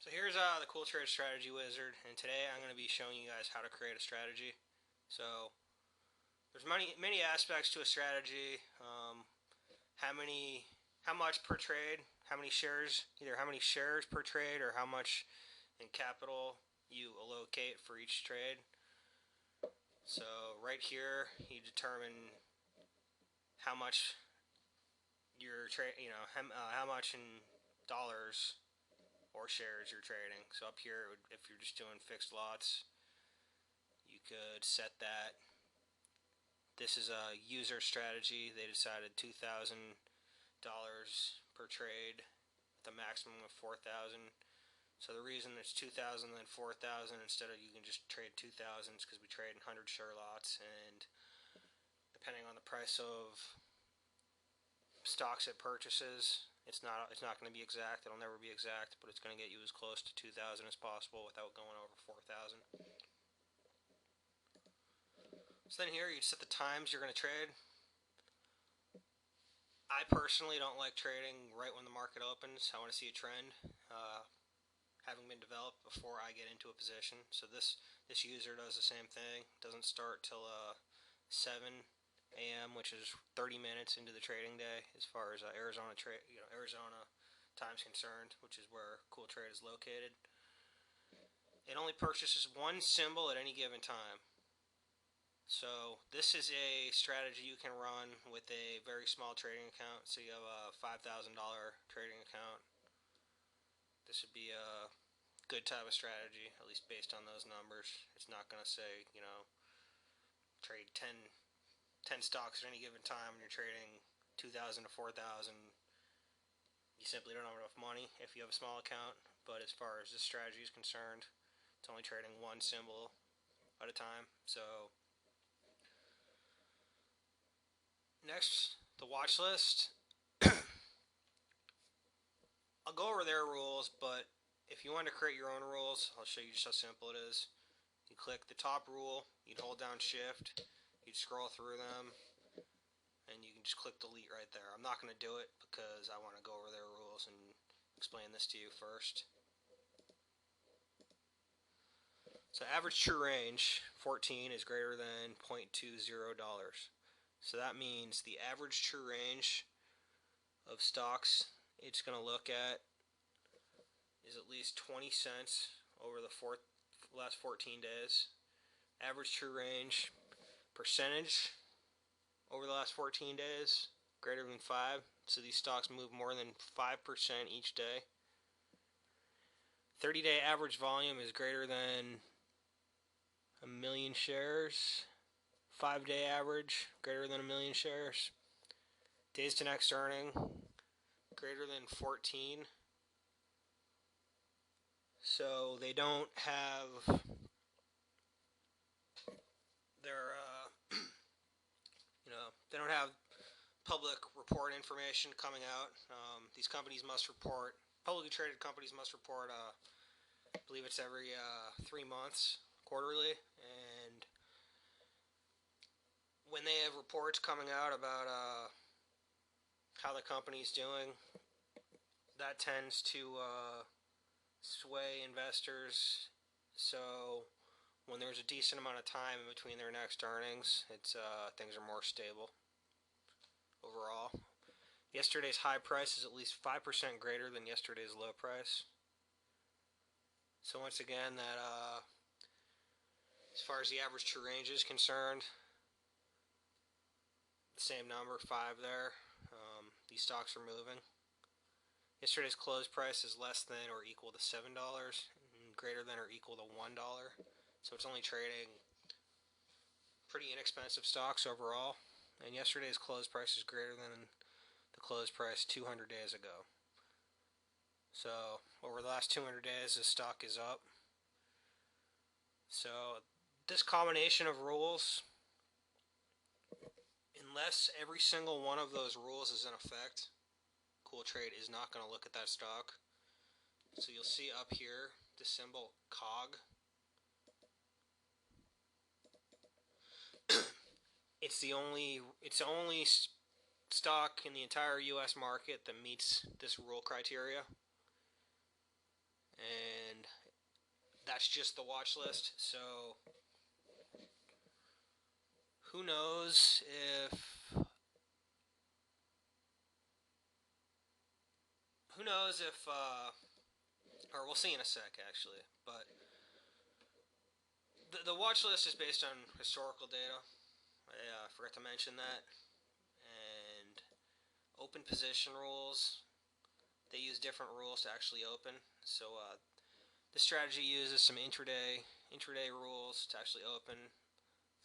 So here's the CoolTrade Strategy Wizard, and today I'm going to be showing you guys how to create a strategy. So there's many aspects to a strategy. How much per trade, how many shares, either how many shares per trade or how much in capital you allocate for each trade. So right here, you determine how much you're how much in dollars or shares you're trading. So up here, if you're just doing fixed lots, you could set that. This is a user strategy. They decided $2,000 per trade with a maximum of 4,000. So the reason it's 2,000 and then 4,000 instead of you can just trade 2,000 is because we trade in 100 share lots, and depending on the price of stocks it purchases, it's not going to be exact. It'll never be exact, but it's going to get you as close to 2,000 as possible without going over 4,000. So then here you set the times you're going to trade. I personally don't like trading right when the market opens. I want to see a trend having been developed before I get into a position. So this user does the same thing. It doesn't start till 7 a.m., which is 30 minutes into the trading day, as far as Arizona time's concerned, which is where CoolTrade is located. It only purchases one symbol at any given time. So this is a strategy you can run with a very small trading account. So you have a $5,000 trading account. This would be a good type of strategy, at least based on those numbers. It's not going to say, trade 10 stocks at any given time and you're trading 2,000 to 4,000. You simply don't have enough money if you have a small account. But as far as this strategy is concerned, it's only trading one symbol at a time. So next, the watch list. I'll go over their rules, but if you want to create your own rules, I'll show you just how simple it is. You click the top rule, you'd hold down shift, you'd scroll through them, and you can just click delete right there. I'm not going to do it because I want to go over their rules and explain this to you first. So average true range 14 is greater than $0.20. So that means the average true range of stocks it's going to look at is at least 20 cents over the last 14 days. Average true range percentage over the last 14 days, greater than 5. So these stocks move more than 5% each day. 30-day average volume is greater than a million shares. 5-day average, greater than a million shares. Days to next earning, greater than 14. So they don't have their, they don't have public report information coming out. These companies must report, publicly traded companies must report, I believe it's every 3 months, quarterly, and when they have reports coming out about how the company's doing, that tends to sway investors. So when there's a decent amount of time in between their next earnings, it's things are more stable overall. Yesterday's high price is at least 5% greater than yesterday's low price. So once again, that as far as the average true range is concerned, the same number, 5 there. These stocks are moving. Yesterday's close price is less than or equal to $7 and greater than or equal to $1. So it's only trading pretty inexpensive stocks overall. And yesterday's close price is greater than the close price 200 days ago. So over the last 200 days, this stock is up. So this combination of rules, unless every single one of those rules is in effect, CoolTrade is not going to look at that stock. So you'll see up here the symbol COG. It's the only stock in the entire U.S. market that meets this rule criteria. and that's just the watch list. So who knows if or we'll see in a sec actually, but the watch list is based on historical data. I forgot to mention that. And open position rules, they use different rules to actually open. So the strategy uses some intraday rules to actually open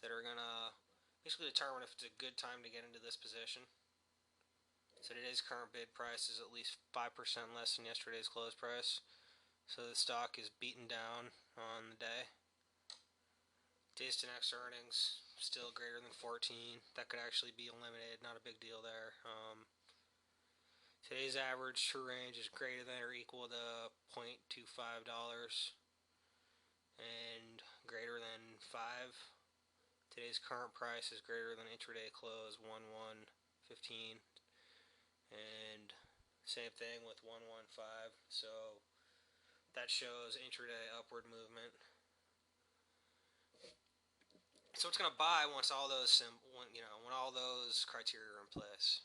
that are gonna basically determine if it's a good time to get into this position. So today's current bid price is at least 5% less than yesterday's close price. So the stock is beaten down on the day. Days to next earnings still greater than 14. That could actually be eliminated. Not a big deal there. Today's average true range is greater than or equal to $0.25 and greater than 5. Today's current price is greater than intraday close 1-1-15, and same thing with 1-1-5. So that shows intraday upward movement. So it's going to buy once all those when all those criteria are in place.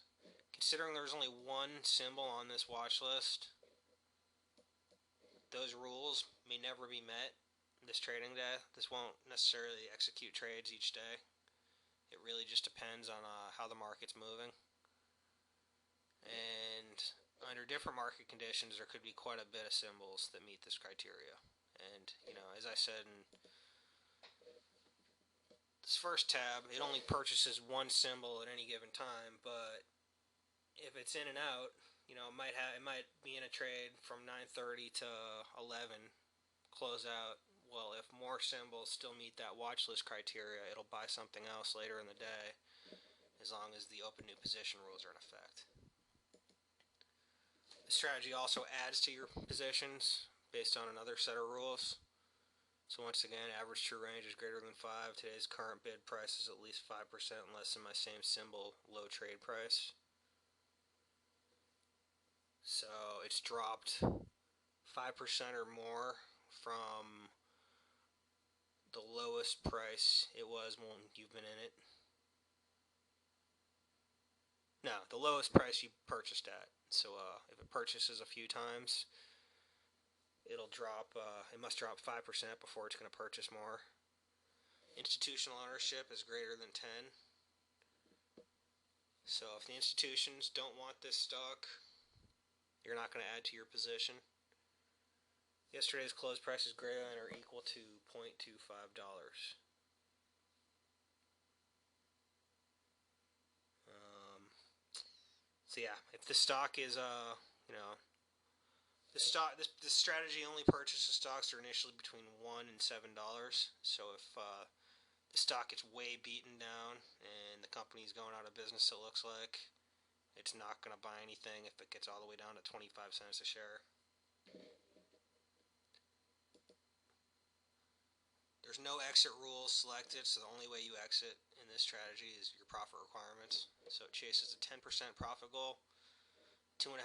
Considering there's only one symbol on this watch list, those rules may never be met this trading day. This won't necessarily execute trades each day. It really just depends on how the market's moving. And under different market conditions, there could be quite a bit of symbols that meet this criteria. And, as I said in this first tab, it only purchases one symbol at any given time, but if it's in and out, it might be in a trade from 9:30 to 11, close out. Well, if more symbols still meet that watch list criteria, it'll buy something else later in the day, as long as the open new position rules are in effect. The strategy also adds to your positions based on another set of rules. So once again, average true range is greater than 5. Today's current bid price is at least 5% less than my same symbol low trade price. So it's dropped 5% or more from the lowest price it was when you've been in it. No, the lowest price you purchased at. So if it purchases a few times, it'll drop. It must drop 5% before it's going to purchase more. Institutional ownership is greater than 10. So if the institutions don't want this stock, you're not going to add to your position. Yesterday's close price is greater than or equal to $0.25. So yeah, if the stock is this strategy only purchases stocks that are initially between $1 and $7. So if the stock gets way beaten down and the company's going out of business, it looks like, it's not going to buy anything if it gets all the way down to 25 cents a share. There's no exit rules selected, so the only way you exit in this strategy is your profit requirements. So it chases a 10% profit goal, 2.5%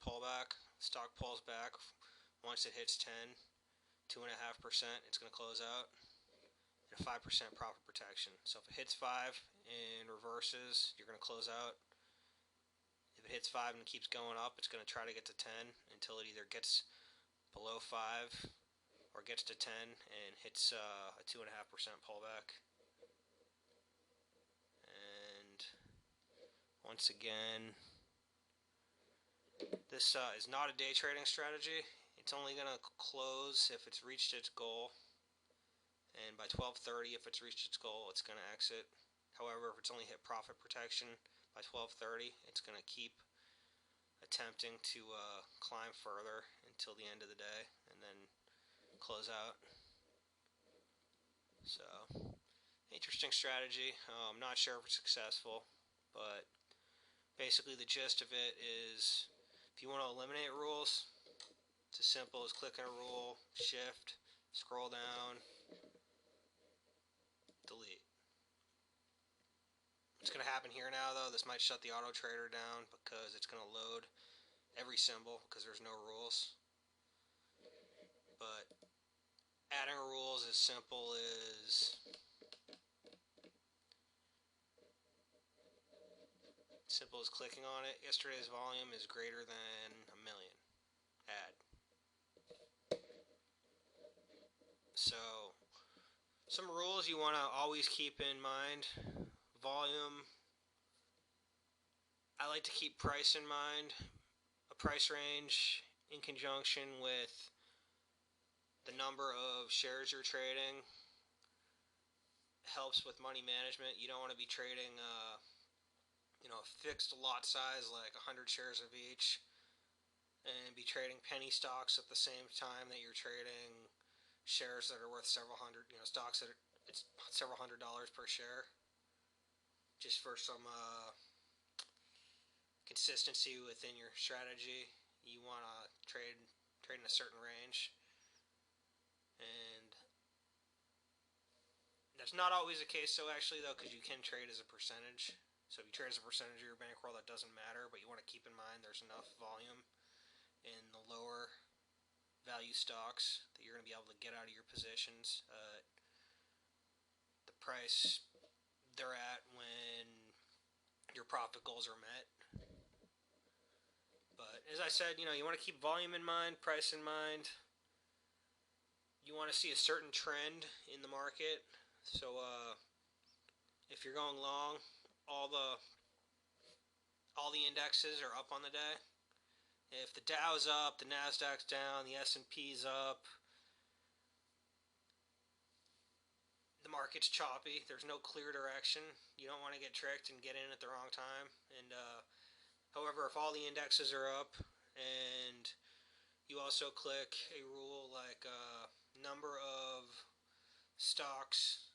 pullback. Stock pulls back once it hits 10, 2.5%, it's going to close out, and a 5% profit protection. So if it hits 5 and reverses, you're going to close out. If it hits 5 and keeps going up, it's going to try to get to 10 until it either gets below 5 or gets to 10 and hits a 2.5% pullback. And once again, this is not a day trading strategy. It's only going to close if it's reached its goal. And by 12:30, if it's reached its goal, it's going to exit. However, if it's only hit profit protection by 12:30, it's going to keep attempting to climb further until the end of the day and then close out. So, interesting strategy. I'm not sure if it's successful, but basically the gist of it is if you want to eliminate rules, it's as simple as clicking a rule, shift, scroll down, delete. What's going to happen here now, though, this might shut the auto trader down because it's going to load every symbol because there's no rules. But adding a rule is as simple as clicking on it. Yesterday's volume is greater than a million. Add. So, some rules you want to always keep in mind. Volume. I like to keep price in mind. A price range in conjunction with the number of shares you're trading helps with money management. You don't want to be trading a fixed lot size like 100 shares of each and be trading penny stocks at the same time that you're trading shares that are worth several hundred, stocks that it's several $100s per share, just for some consistency within your strategy. You want to trade in a certain range, and that's not always the case. So actually, though, because you can trade as a percentage. So if you trade as a percentage of your bankroll, that doesn't matter. But you want to keep in mind there's enough volume in the lower value stocks that you're going to be able to get out of your positions the price they're at when your profit goals are met. But as I said, you want to keep volume in mind, price in mind. You want to see a certain trend in the market. So if you're going long, all the indexes are up on the day. If the Dow's up, the Nasdaq's down, the S&P's up, the market's choppy. There's no clear direction. You don't want to get tricked and get in at the wrong time. And however, if all the indexes are up and you also click a rule like number of stocks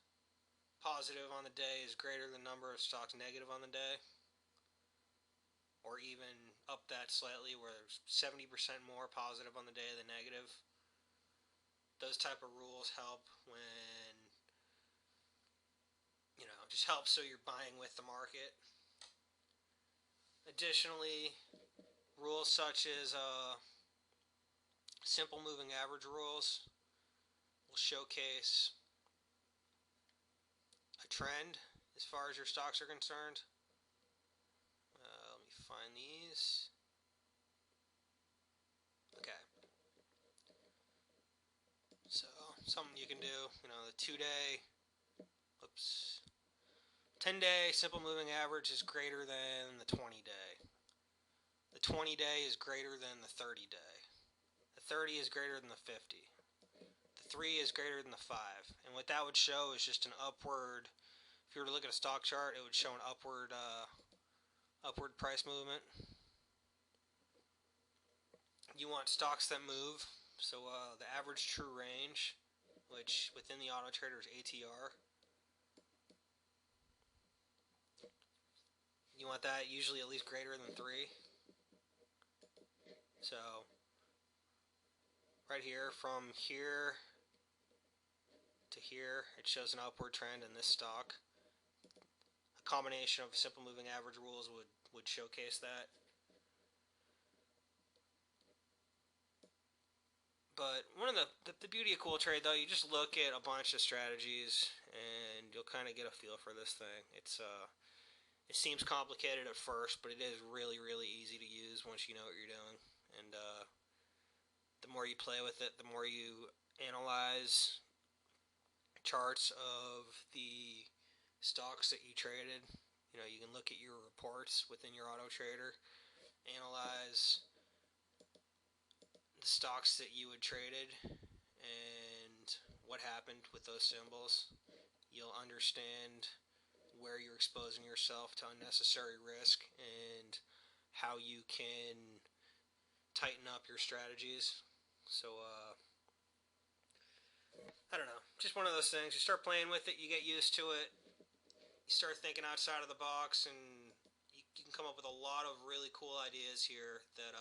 positive on the day is greater than number of stocks negative on the day, or even up that slightly where there's 70% more positive on the day than negative. Those type of rules help when, just help so you're buying with the market. Additionally, rules such as simple moving average rules will showcase a trend as far as your stocks are concerned. Let me find these. Okay. So, something you can do, the 10-day simple moving average is greater than the 20-day. The 20-day is greater than the 30-day. The 30 is greater than the 50. The 3 is greater than the 5. And what that would show is just an upward. If you were to look at a stock chart, it would show an upward price movement. You want stocks that move. So the average true range, which within the auto trader is ATR. You want that usually at least greater than 3. So right here, from here to here, it shows an upward trend in this stock. A combination of simple moving average rules would showcase that. But one of the beauty of CoolTrade, though, you just look at a bunch of strategies and you'll kind of get a feel for this thing. It seems complicated at first, but it is really, really easy to use once you know what you're doing. And the more you play with it, the more you analyze charts of the stocks that you traded. You can look at your reports within your auto trader, analyze the stocks that you had traded and what happened with those symbols. You'll understand where you're exposing yourself to unnecessary risk and how you can tighten up your strategies. So I don't know, just one of those things. You start playing with it, you get used to it, you start thinking outside of the box, and you can come up with a lot of really cool ideas here that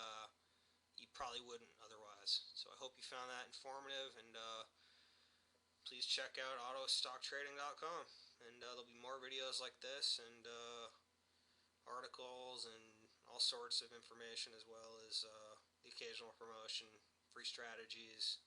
you probably wouldn't otherwise. So I hope you found that informative, and please check out autostocktrading.com. And there'll be more videos like this, and articles, and all sorts of information, as well as the occasional promotion, free strategies,